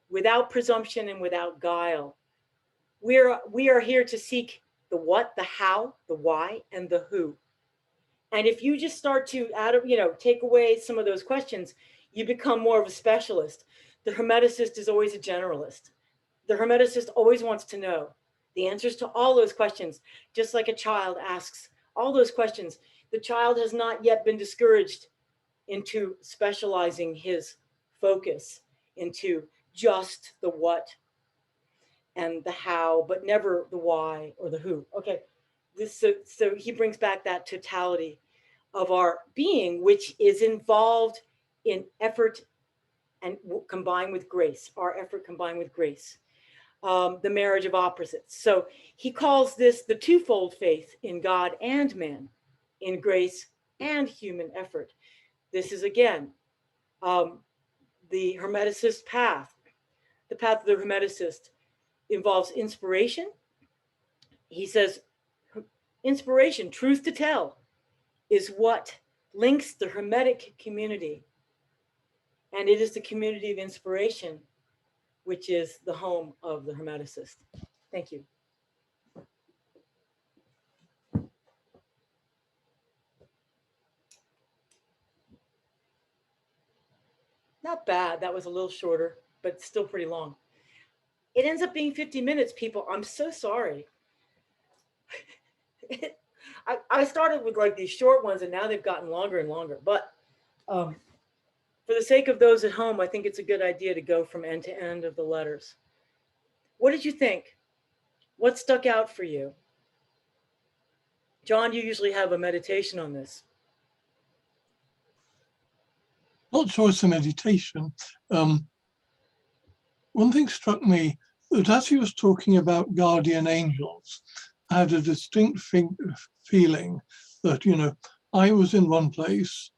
without presumption and without guile. We are here to seek the what, the how, the why, and the who. And if you just start to take away some of those questions, you become more of a specialist. The Hermeticist is always a generalist. The Hermeticist always wants to know the answers to all those questions, just like a child asks all those questions. The child has not yet been discouraged into specializing his focus into just the what and the how, but never the why or the who. Okay, so he brings back that totality of our being, which is involved in effort and combined with grace, our effort combined with grace. The marriage of opposites. So he calls this the twofold faith in God and man, in grace and human effort. This is, again, the Hermeticist path. The path of the Hermeticist involves inspiration. He says, inspiration, truth to tell, is what links the Hermetic community. And it is the community of inspiration which is the home of the Hermeticist. Thank you. Not bad. That was a little shorter, but still pretty long. It ends up being 50 minutes, people. I'm so sorry. I started with like these short ones, and now they've gotten longer and longer. But for the sake of those at home, I think it's a good idea to go from end to end of the letters. What did you think? What stuck out for you? John, you usually have a meditation on this. Not sure it's a meditation. One thing struck me, that as he was talking about guardian angels, I had a distinct feeling that, I was in one place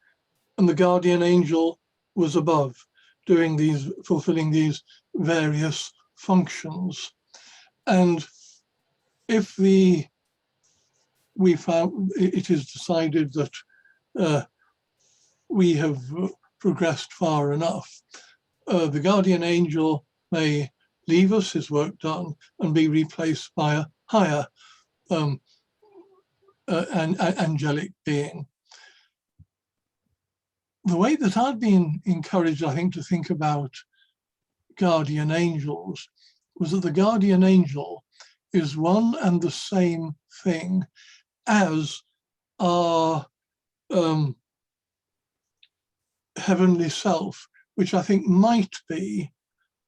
and the guardian angel was above, fulfilling these various functions. And if it is decided that we have progressed far enough, the guardian angel may leave us, his work done, and be replaced by a higher angelic being. The way that I'd been encouraged, I think, to think about guardian angels was that the guardian angel is one and the same thing as our heavenly self, which I think might be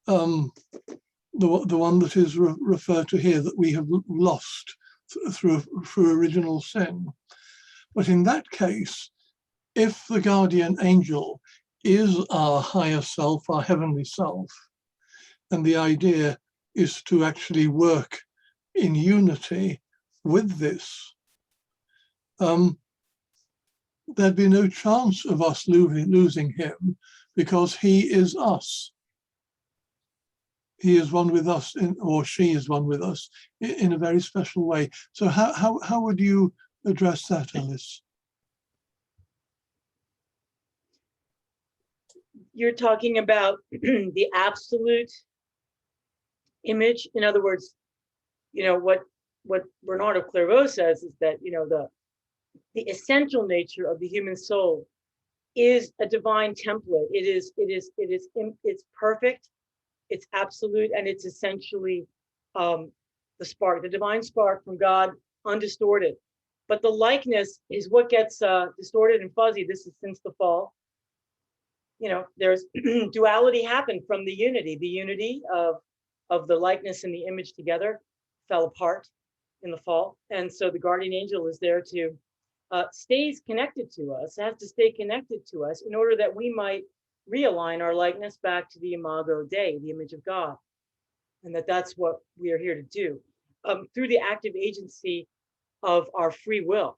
the one that is referred to here, that we have lost through original sin. But in that case, if the guardian angel is our higher self, our heavenly self, and the idea is to actually work in unity with this, there'd be no chance of us losing him, because he is us. He is one with us, or she is one with us in a very special way. So how would you address that, Alice? You're talking about the absolute image. In other words, what Bernard of Clairvaux says is that the essential nature of the human soul is a divine template. It's perfect, it's absolute, and it's essentially the spark, the divine spark from God, undistorted. But the likeness is what gets distorted and fuzzy. This is since the fall. There's duality happened from the unity of of the likeness and the image together fell apart in the fall. And so the guardian angel is there to stays connected to us, has to stay connected to us in order that we might realign our likeness back to the imago Dei, the image of God. And that's what we are here to do through the active agency of our free will.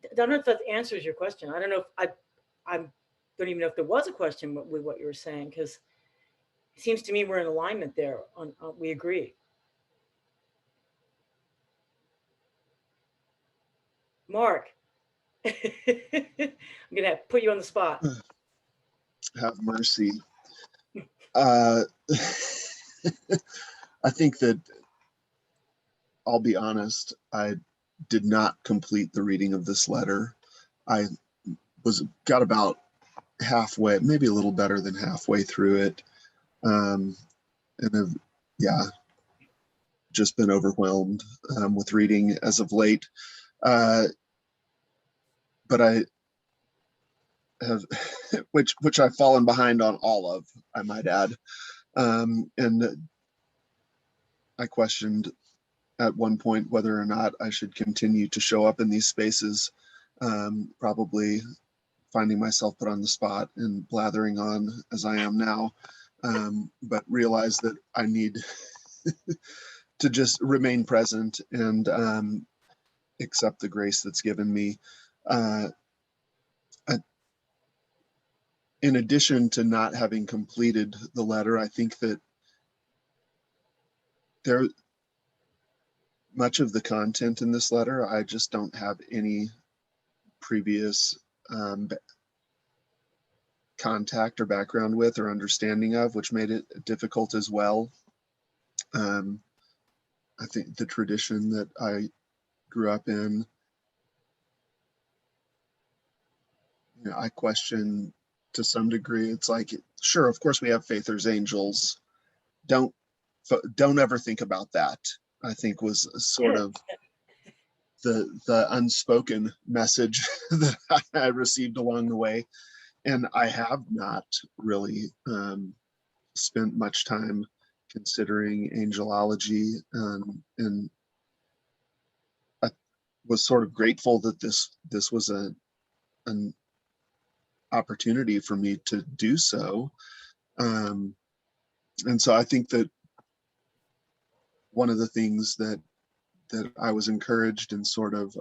I don't know if that answers your question. I don't know if I don't even know if there was a question with what you were saying, because it seems to me we're in alignment there. We agree. Mark, I'm gonna put you on the spot. Have mercy. I think that, I'll be honest, I did not complete the reading of this letter. I got about halfway, maybe a little better than halfway through it. And have, yeah, just been overwhelmed with reading as of late. But I have, which I've fallen behind on all of, I might add. And I questioned at one point whether or not I should continue to show up in these spaces, probably finding myself put on the spot and blathering on as I am now, but realize that I need to just remain present and accept the grace that's given me. In addition to not having completed the letter, I think that there, much of the content in this letter, I just don't have any previous contact or background with or understanding of, which made it difficult as well. I think the tradition that I grew up in, you know, I question to some degree. It's like, sure, of course we have faith, there's angels. Don't ever think about that, I think was sort of the unspoken message that I received along the way. And I have not really spent much time considering angelology, and I was sort of grateful that this was an opportunity for me to do so. And so I think that one of the things that I was encouraged and sort of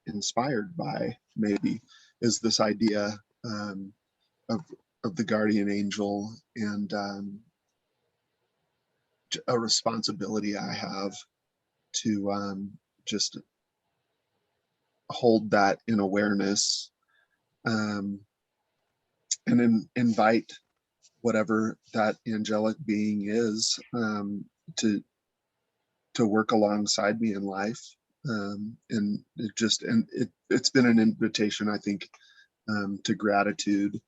inspired by, maybe, is this idea of the guardian angel, and a responsibility I have to just hold that in awareness, and invite whatever that angelic being is to work alongside me in life. And it's been an invitation, I think, to gratitude.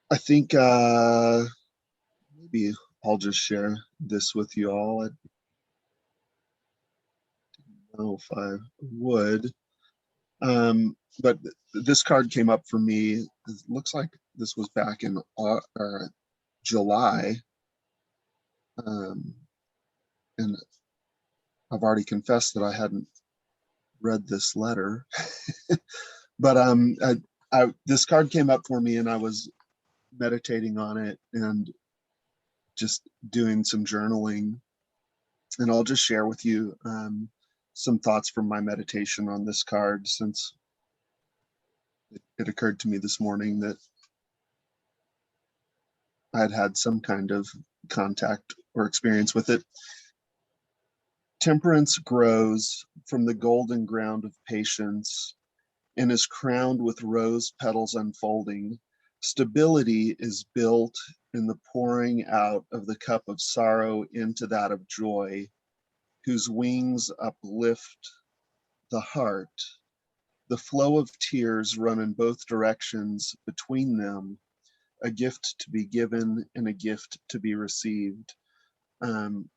I think maybe I'll just share this with you all. I don't know if I would, but this card came up for me. It looks like this was back in July, and I've already confessed that I hadn't read this letter. But this card came up for me, and I was meditating on it and just doing some journaling. And I'll just share with you some thoughts from my meditation on this card, since it occurred to me this morning that I had had some kind of contact or experience with it. Temperance grows from the golden ground of patience and is crowned with rose petals unfolding. Stability is built in the pouring out of the cup of sorrow into that of joy, whose wings uplift the heart. The flow of tears run in both directions between them, a gift to be given and a gift to be received. And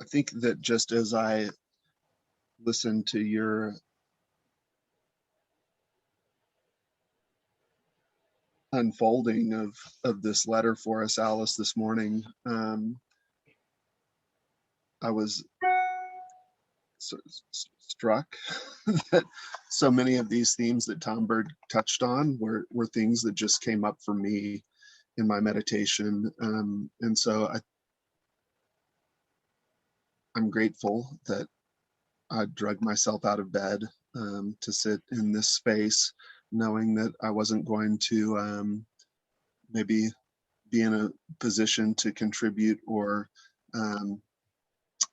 I think that just as I listened to your unfolding of this letter for us, Alice, this morning. I was struck that so many of these themes that Tomberg touched on were things that just came up for me in my meditation. And so I'm grateful that I drug myself out of bed to sit in this space, knowing that I wasn't going to maybe be in a position to contribute or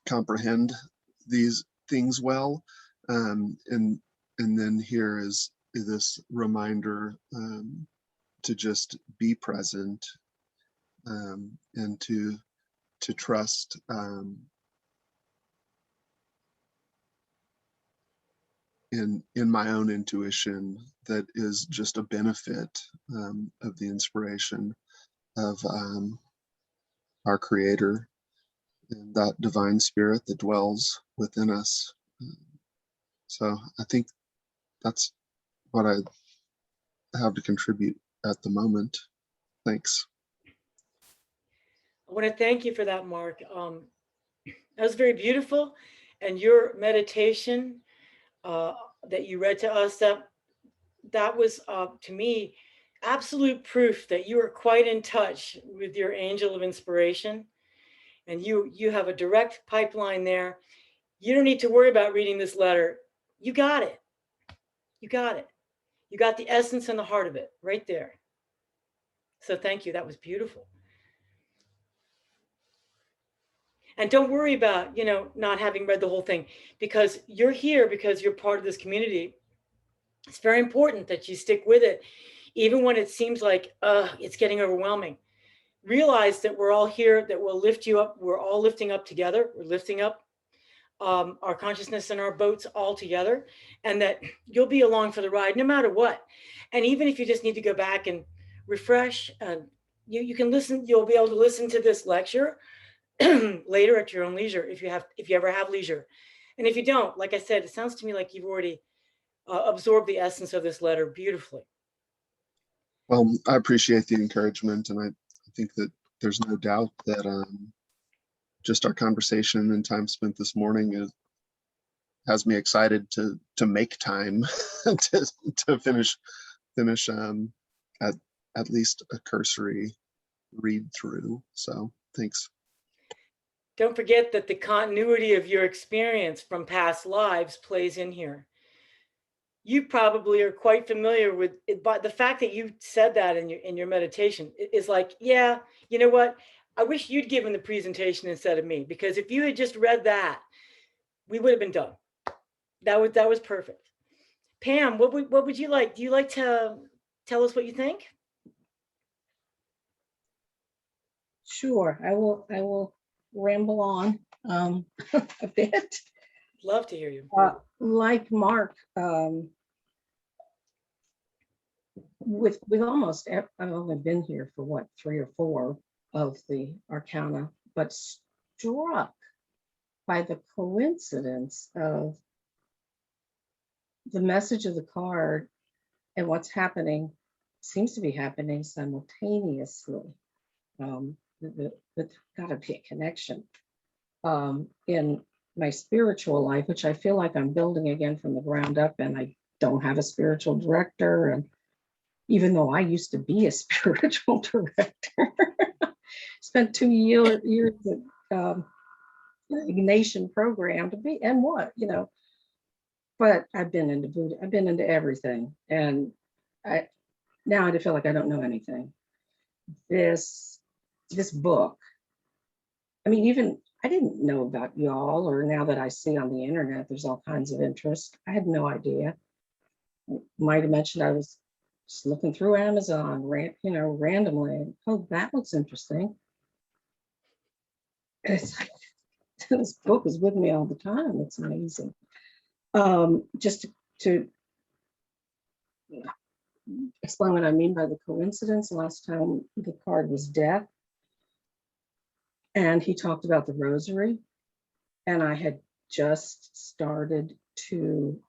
comprehend these things well. And then here is this reminder to just be present and to trust in my own intuition that is just a benefit of the inspiration of our Creator and that divine spirit that dwells within us. So I think that's what I have to contribute at the moment. Thanks. I want to thank you for that, Mark. That was very beautiful. And your meditation that you read to us, that was, to me, absolute proof that you are quite in touch with your angel of inspiration. And you have a direct pipeline there. You don't need to worry about reading this letter. You got it. You got it. You got the essence and the heart of it right there. So thank you. That was beautiful. And don't worry about, not having read the whole thing, because you're here because you're part of this community. It's very important that you stick with it, even when it seems like it's getting overwhelming. Realize that we're all here, that we'll lift you up. We're all lifting up together. We're lifting up our consciousness and our boats all together, and that you'll be along for the ride no matter what. And even if you just need to go back and refresh, you can listen. You'll be able to listen to this lecture later at your own leisure, if you ever have leisure. And if you don't, like I said, it sounds to me like you've already absorbed the essence of this letter beautifully. Well, I appreciate the encouragement, and I think that there's no doubt that just our conversation and time spent this morning has me excited to make time to finish at least a cursory read through. So thanks. Don't forget that the continuity of your experience from past lives plays in here. You probably are quite familiar with it, but the fact that you said that in your meditation is like, yeah, you know what? I wish you'd given the presentation instead of me, because if you had just read that, we would have been done. That was perfect. Pam, what would you like? Do you like to tell us what you think? Sure, I will ramble on a bit. Love to hear you. Like Mark, with almost, I've only been here for what, 3 or 4 of the arcana, but struck by the coincidence of the message of the card and what's happening, seems to be happening simultaneously. There's got to be a connection in my spiritual life, which I feel like I'm building again from the ground up, and I don't have a spiritual director. And even though I used to be a spiritual director, spent 2 years at Ignatian program to be, and what, but I've been into Buddha, I've been into everything. And now I feel like I don't know anything. This book, I mean, even I didn't know about y'all, or now that I see on the internet, there's all kinds of interest. I had no idea. Might have mentioned I was just looking through Amazon, randomly. Oh, that looks interesting. It's like, this book is with me all the time. It's amazing. Just to explain what I mean by the coincidence, last time the card was death, and he talked about the rosary, and I had just started to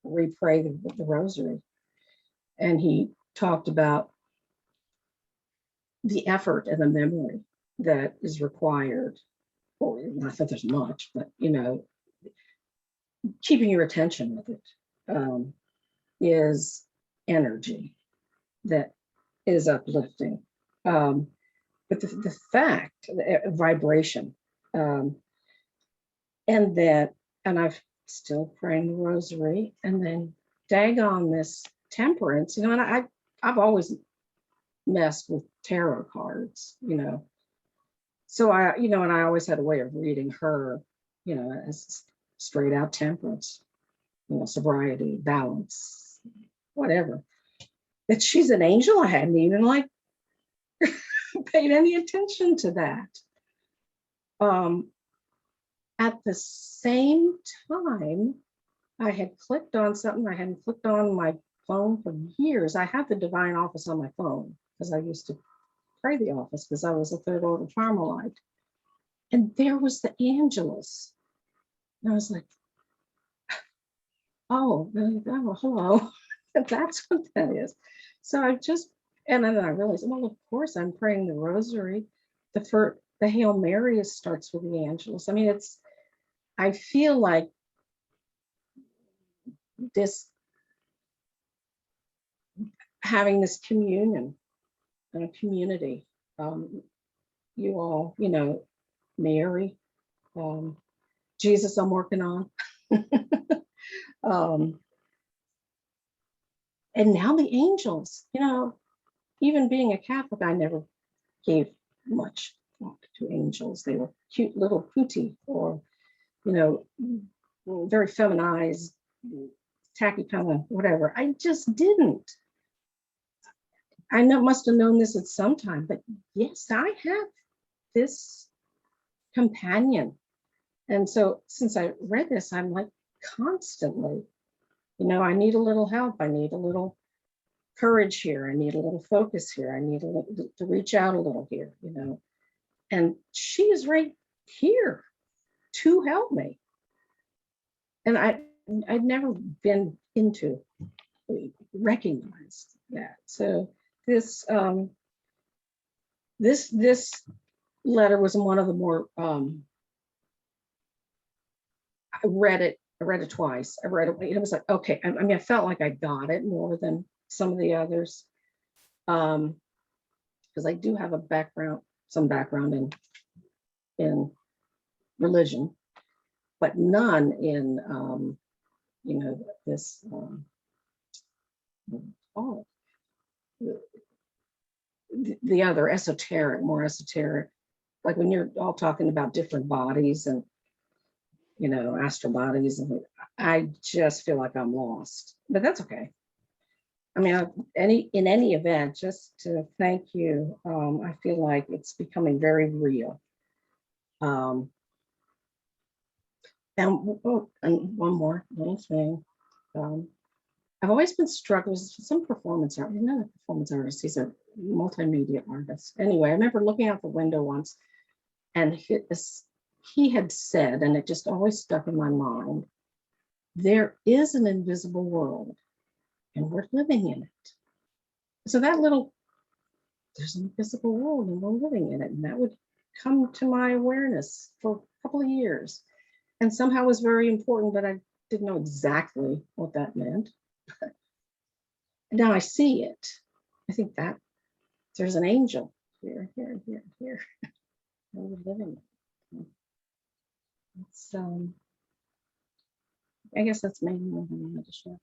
repray the rosary, and he talked about the effort and the memory that is required, or not that there's much, but keeping your attention with it is energy that is uplifting. But the fact, vibration, and I've still praying the rosary, and then daggone this temperance, and I've always messed with tarot cards, So and I always had a way of reading her, as straight out temperance, sobriety, balance, whatever. That she's an angel, I hadn't even paid any attention to that. At the same time, I had clicked on something I hadn't clicked on my phone for years. I have the Divine Office on my phone because I used to pray the office because I was a third order Carmelite. And there was the Angelus. And I was like, oh, hello. That's what that is. So and then I realized, well, of course, I'm praying the rosary. The Hail Mary starts with the Angelus. I mean, I feel like having this communion and a community. You all, Mary, Jesus, I'm working on. And now the angels, even being a Catholic, I never gave much thought to angels. They were cute little pooty, or, very feminized, tacky kind of whatever. I just didn't. I must have known this at some time, but yes, I have this companion. And so since I read this, I'm like constantly, I need a little help. I need a little courage here. I need a little focus here. I need to reach out a little here, and she is right here to help me. And I'd never been into recognized that. So this letter was one of the more I read it twice. I read it. It was like, okay. I mean, I felt like I got it more than some of the others, because I do have some background in religion, but none in this the other more esoteric, like when you're all talking about different bodies and astral bodies, and I just feel like I'm lost, but that's okay. I mean, in any event, just to thank you. I feel like it's becoming very real. And one more little thing. I've always been struck with some performance art. Not a performance artist, he's a multimedia artist. Anyway, I remember looking out the window once, and he had said, and it just always stuck in my mind, there is an invisible world, and we're living in it. So there's an invisible world, and we're living in it. And that would come to my awareness for a couple of years. And somehow was very important, but I didn't know exactly what that meant. Now I see it. I think that there's an angel here. We're living it. It's, I guess that's maybe more than I wanted to share.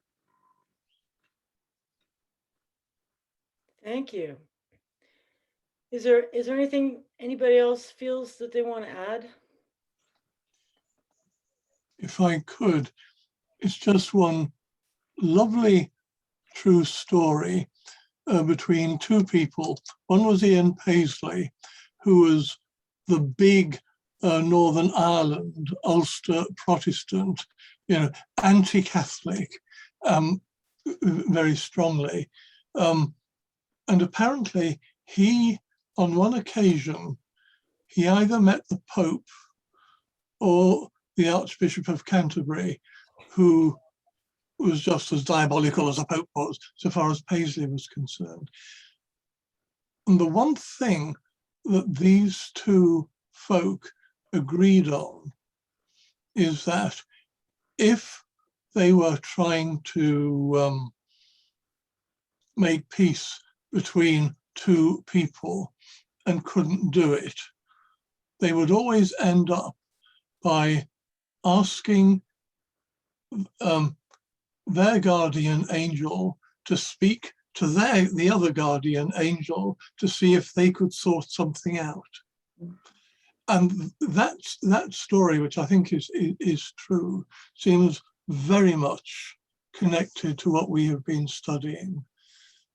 Thank you. Is there anything anybody else feels that they want to add? If I could, it's just one lovely true story between two people. One was Ian Paisley, who was the big Northern Ireland, Ulster Protestant, anti-Catholic, very strongly. And apparently he, on one occasion, he either met the Pope or the Archbishop of Canterbury, who was just as diabolical as a pope was, so far as Paisley was concerned. And the one thing that these two folk agreed on is that if they were trying to make peace between two people and couldn't do it, they would always end up by asking their guardian angel to speak to the other guardian angel to see if they could sort something out. And that story, which I think is true, seems very much connected to what we have been studying,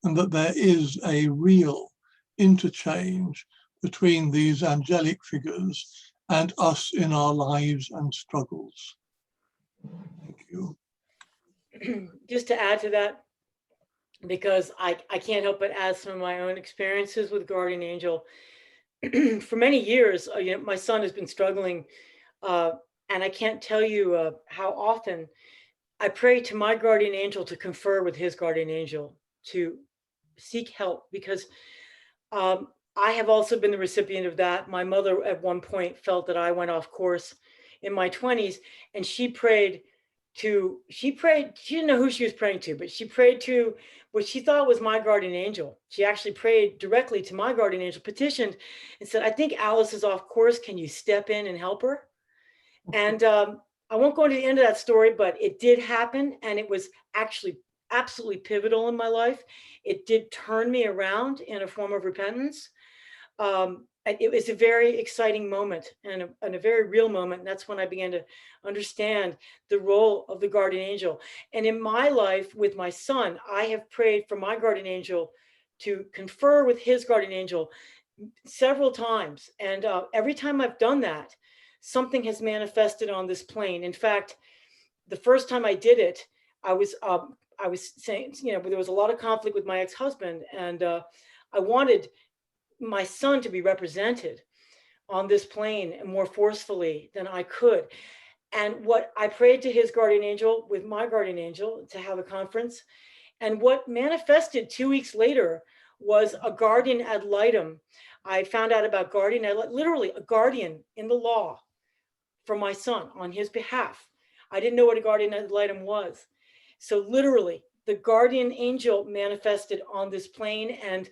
and that there is a real interchange between these angelic figures and us in our lives and struggles. Thank you. Just to add to that, because I can't help but add some of my own experiences with guardian angel. For many years, my son has been struggling, and I can't tell you how often I pray to my guardian angel to confer with his guardian angel to seek help, because I have also been the recipient of that. My mother at one point felt that I went off course in my 20s, and she didn't know who she was praying to, but she prayed to what she thought was my guardian angel. She actually prayed directly to my guardian angel, petitioned and said, I think Alice is off course. Can you step in and help her? And I won't go into the end of that story, but it did happen. And it was actually absolutely pivotal in my life. It did turn me around in a form of repentance. It was a very exciting moment and a very real moment. And that's when I began to understand the role of the guardian angel. And in my life with my son, I have prayed for my guardian angel to confer with his guardian angel several times. And every time I've done that, something has manifested on this plane. In fact, the first time I did it, I was saying, there was a lot of conflict with my ex-husband, and I wanted my son to be represented on this plane and more forcefully than I could. And what I prayed to his guardian angel with my guardian angel to have a conference. And what manifested 2 weeks later was a guardian ad litem. I found out about literally a guardian in the law for my son on his behalf. I didn't know what a guardian ad litem was. So literally the guardian angel manifested on this plane, and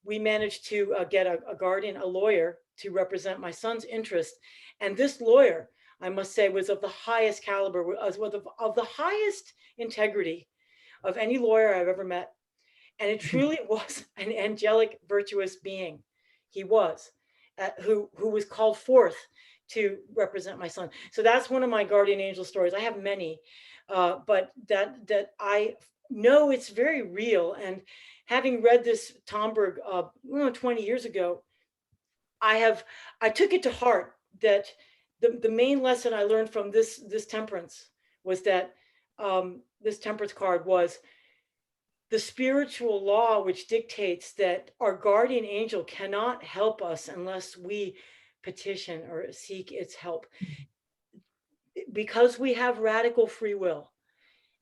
we managed to get a lawyer to represent my son's interest. And this lawyer, I must say, was of the highest caliber, of the highest integrity of any lawyer I've ever met. And it truly was an angelic, virtuous being. He was, who was called forth to represent my son. So that's one of my guardian angel stories. I have many, but that I know it's very real. And having read this Tomberg 20 years ago, I took it to heart that the main lesson I learned from this temperance was that this temperance card was the spiritual law, which dictates that our guardian angel cannot help us unless we petition or seek its help. Because we have radical free will,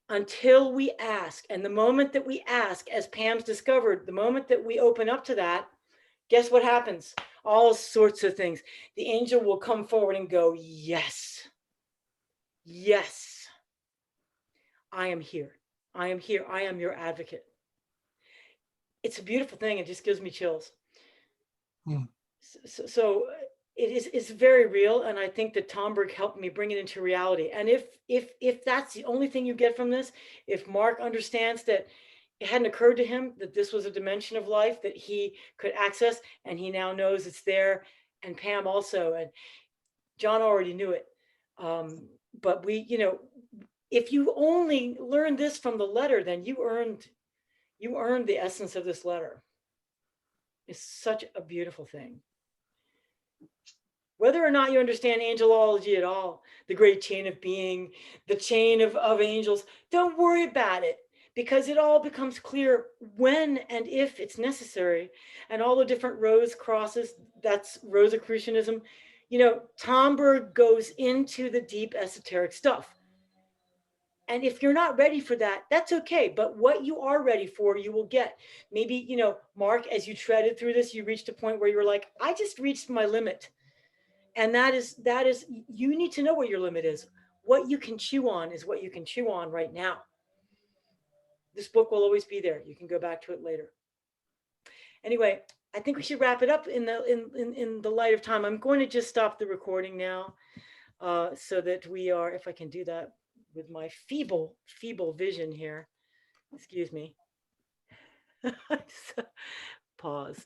until we ask, and the moment that we ask, as Pam's discovered, the moment that we open up to that, guess what happens? All sorts of things. The angel will come forward and go, yes, yes, I am here. I am here. I am your advocate. It's a beautiful thing. It just gives me chills. So it's very real. And I think that Tomberg helped me bring it into reality. And if that's the only thing you get from this, if Mark understands that it hadn't occurred to him that this was a dimension of life that he could access, and he now knows it's there, and Pam also, and John already knew it. But if you only learned this from the letter, then you earned the essence of this letter. It's such a beautiful thing. Whether or not you understand angelology at all, the great chain of being, the chain of angels, don't worry about it, because it all becomes clear when and if it's necessary. And all the different rose crosses, that's Rosicrucianism. Tomberg goes into the deep esoteric stuff. And if you're not ready for that, that's okay. But what you are ready for, you will get. Maybe, you know, Mark, as you treaded through this, you reached a point where you were like, I just reached my limit. And that is, you need to know what your limit is. What you can chew on is what you can chew on right now. This book will always be there. You can go back to it later. Anyway, I think we should wrap it up in the light of time. I'm going to just stop the recording now, so that we are, if I can do that with my feeble vision here. Excuse me. Pause.